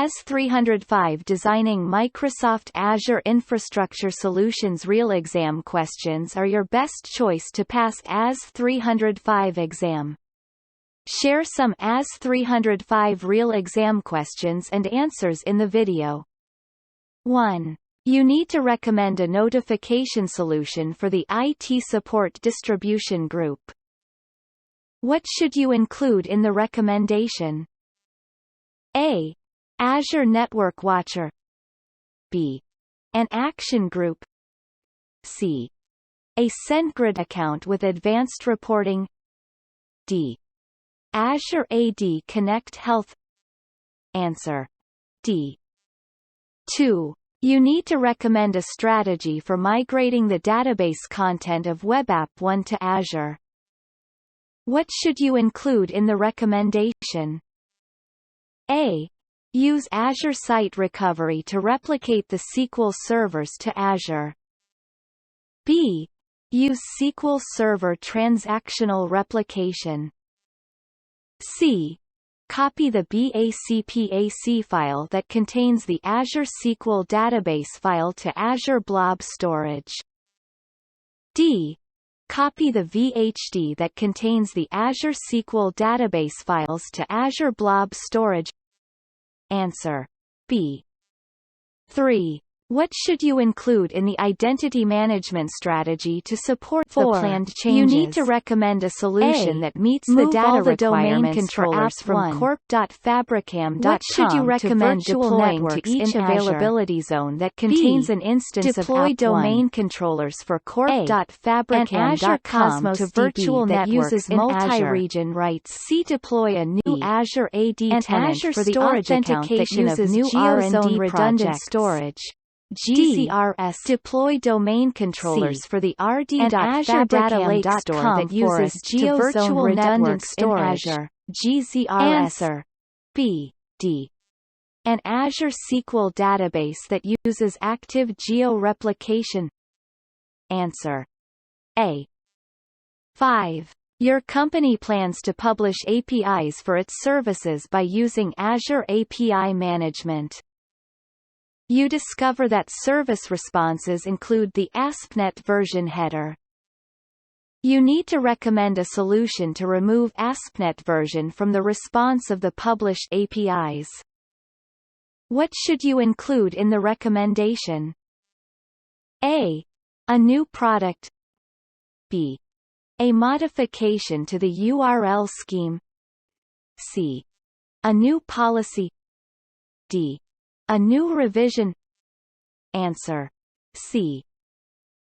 AS305 Designing Microsoft Azure Infrastructure Solutions. Real exam questions are your best choice to pass AS305 exam. Share some AS305 real exam questions and answers in the video. 1. You need to recommend a notification solution for the IT support distribution group. What should you include in the recommendation? A. Azure Network Watcher. B. An action group. C. A SendGrid account with advanced reporting. D. Azure AD Connect Health. Answer. D. 2. You need to recommend a strategy for migrating the database content of WebApp 1 to Azure. What should you include in the recommendation? A. Use Azure Site Recovery to replicate the SQL servers to Azure. B. Use SQL Server Transactional Replication. C. Copy the BACPAC file that contains the Azure SQL database file to Azure Blob Storage. D. Copy the VHD that contains the Azure SQL database files to Azure Blob Storage. Answer. B. 3. What should you include in the identity management strategy to support 4. The planned changes? You need to recommend a solution that meets the data requirements for apps from corp.fabricam.com. What should you recommend deploying to each availability zone that contains an instance of Deploy domain controllers for corp.fabricam.com to virtual that uses multi-region rights. C. Deploy a new Azure AD tenant for the authentication of new R&D redundant storage. GCRS. Deploy domain controllers for the RD. And Azure Data Lake Store that uses GeoZone redundant storage. Azure. GCRS. Answer. B. D. An Azure SQL database that uses active geo-replication. Answer. A. 5. Your company plans to publish APIs for its services by using Azure API Management. You discover that service responses include the Aspnet version header. You need to recommend a solution to remove Aspnet version from the response of the published APIs. What should you include in the recommendation? A. A new product. B. A modification to the URL scheme. C. A new policy. D. A new revision. Answer. C.